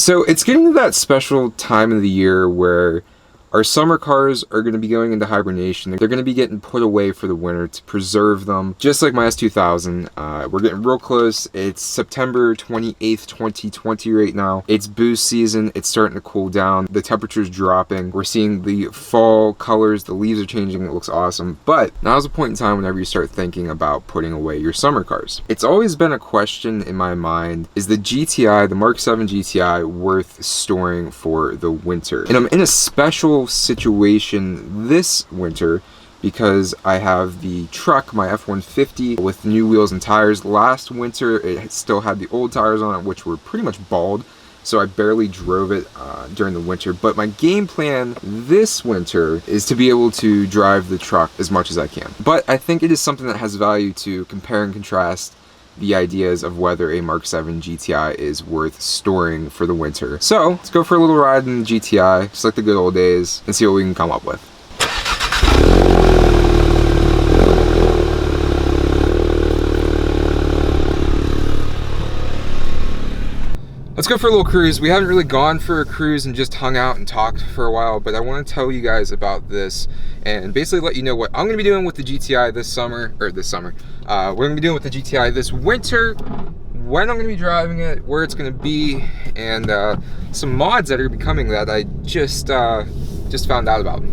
So it's getting to that special time of the year where our summer cars are going to be going into hibernation. They're going to be getting put away for the winter to preserve them, just like my S2000. We're getting real close. It's September 28th, 2020 right now. It's boost season. It's starting to cool down. The temperature's dropping. We're seeing the fall colors. The leaves are changing. It looks awesome. But now's the point in time whenever you start thinking about putting away your summer cars. It's always been a question in my mind, is the GTI, the Mark 7 GTI, worth storing for the winter? And I'm in a special situation this winter because I have the truck, my F-150, with new wheels and tires. Last winter it still had the old tires on it, which were pretty much bald, so I barely drove it during the winter. But my game plan this winter is to be able to drive the truck as much as I can. But I think it is something that has value to compare and contrast the ideas of whether a Mark 7 GTI is worth storing for the winter. So let's go for a little ride in the GTI, just like the good old days, and see what we can come up with. Let's go for a little cruise. We haven't really gone for a cruise and just hung out and talked for a while, but I want to tell you guys about this and basically let you know what I'm going to be doing with the GTI this summer, what I'm going to be doing with the GTI this winter, when I'm going to be driving it, where it's going to be, and some mods that are becoming that I just found out about.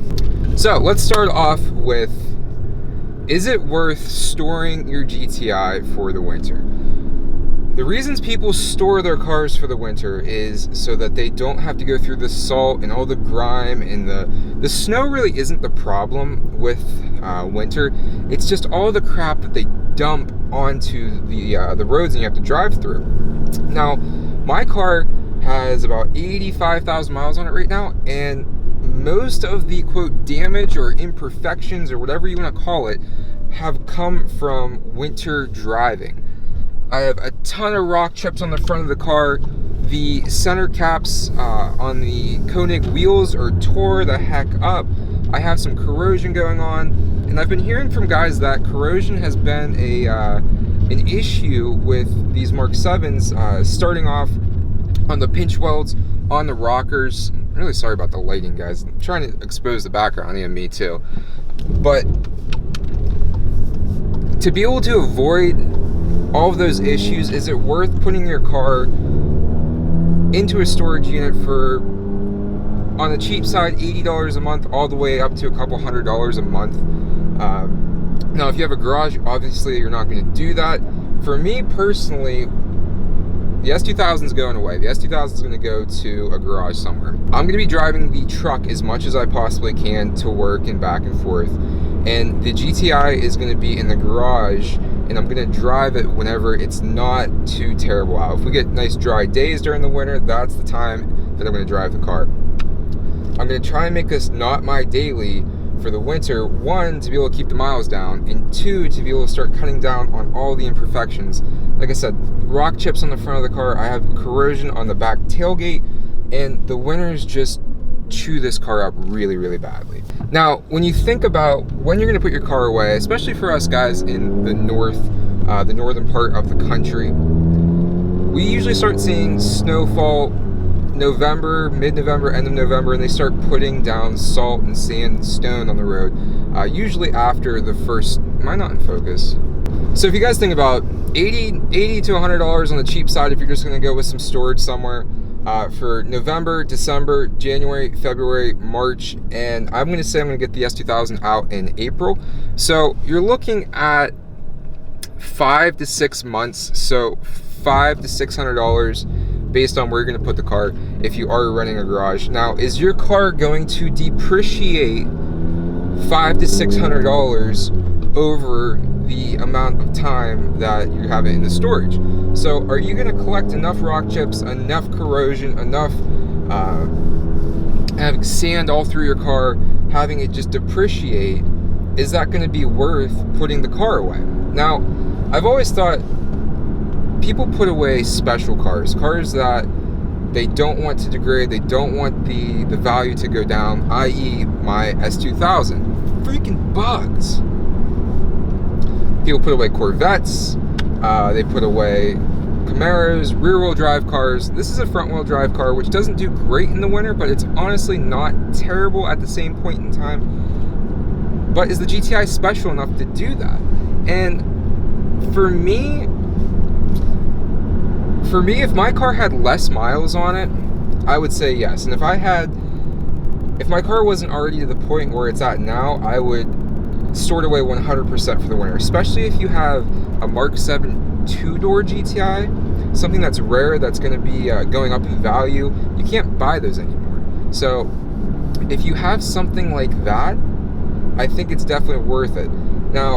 So let's start off with, is it worth storing your GTI for the winter? The reasons people store their cars for the winter is so that they don't have to go through the salt and all the grime, and the snow really isn't the problem with winter. It's just all the crap that they dump onto the roads and you have to drive through. Now, my car has about 85,000 miles on it right now, and most of the quote damage or imperfections or whatever you want to call it have come from winter driving. I have a ton of rock chips on the front of the car. The center caps on the Koenig wheels are tore the heck up. I have some corrosion going on, and I've been hearing from guys that corrosion has been an issue with these Mark 7s, starting off on the pinch welds, on the rockers. I'm really sorry about the lighting, guys. I'm trying to expose the background, and me too. But to be able to avoid all of those issues, is it worth putting your car into a storage unit for, on the cheap side, $80 a month all the way up to a couple $100 a month? Now, if you have a garage, obviously you're not going to do that. For me personally, the S2000 is going away. The S2000 is going to go to a garage somewhere. I'm going to be driving the truck as much as I possibly can to work and back and forth, and the GTI is going to be in the garage, and I'm going to drive it whenever it's not too terrible out. If we get nice dry days during the winter, that's the time that I'm going to drive the car. I'm going to try and make this not my daily for the winter. One, to be able to keep the miles down, and two, to be able to start cutting down on all the imperfections. Like I said, rock chips on the front of the car. I have corrosion on the back tailgate, and the winters just chew this car up really, really badly. Now, when you think about when you're going to put your car away, especially for us guys in the northern part of the country, we usually start seeing snowfall November, mid-November, end of November, and they start putting down salt and sand and stone on the road, usually after the first, am I not in focus? So if you guys think about $80 to $100 on the cheap side, if you're just going to go with some storage somewhere, for November, December, January, February, March, and I'm going to say I'm going to get the S2000 out in April. So you're looking at 5 to 6 months, so $500 to $600 based on where you're going to put the car if you are renting a garage. Now, is your car going to depreciate $500 to $600 over the amount of time that you have it in the storage? So are you going to collect enough rock chips, enough corrosion, enough having sand all through your car, having it just depreciate? Is that going to be worth putting the car away? Now, I've always thought people put away special cars that they don't want to degrade, they don't want the value to go down, i.e. my S2000. Freaking bugs. People put away Corvettes, they put away Camaros, rear-wheel drive cars. This is a front-wheel drive car, which doesn't do great in the winter, but it's honestly not terrible at the same point in time. But is the GTI special enough to do that? And for me, if my car had less miles on it, I would say yes. And if my car wasn't already to the point where it's at now, I would store it away 100% for the winter, especially if you have a Mark 7 two-door GTI, something that's rare, that's going to be going up in value. You can't buy those anymore. So if you have something like that, I think it's definitely worth it. Now,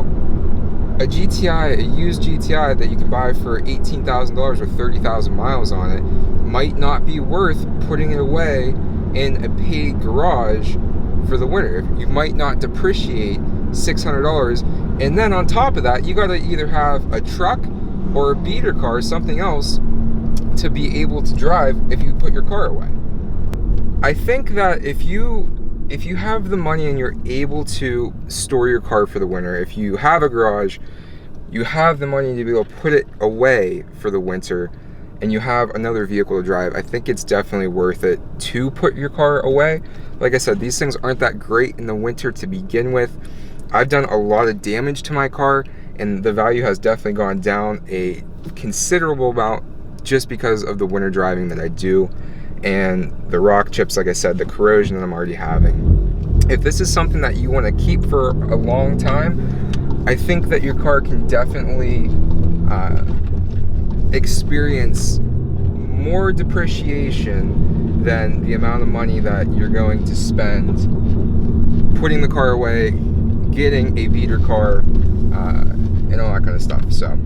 a GTI, a used GTI that you can buy for $18,000 with 30,000 miles on it might not be worth putting it away in a paid garage for the winter. You might not depreciate $600, and then on top of that, you got to either have a truck or a beater car, something else, to be able to drive if you put your car away. I think that if you have the money and you're able to store your car for the winter, if you have a garage, you have the money to be able to put it away for the winter, and you have another vehicle to drive, I think it's definitely worth it to put your car away. Like I said, these things aren't that great in the winter to begin with. I've done a lot of damage to my car, and the value has definitely gone down a considerable amount just because of the winter driving that I do, and the rock chips, like I said, the corrosion that I'm already having. If this is something that you want to keep for a long time, I think that your car can definitely experience more depreciation than the amount of money that you're going to spend putting the car away, getting a beater car, and all that kind of stuff. So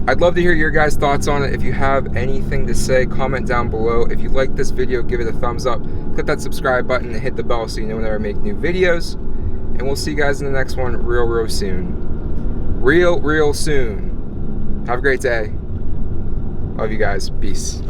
I'd love to hear your guys' thoughts on it. If you have anything to say, comment down below. If you like this video, give it a thumbs up, click that subscribe button, and hit the bell so you know whenever I make new videos. And we'll see you guys in the next one real soon. Real soon. Have a great day. Love you guys. Peace.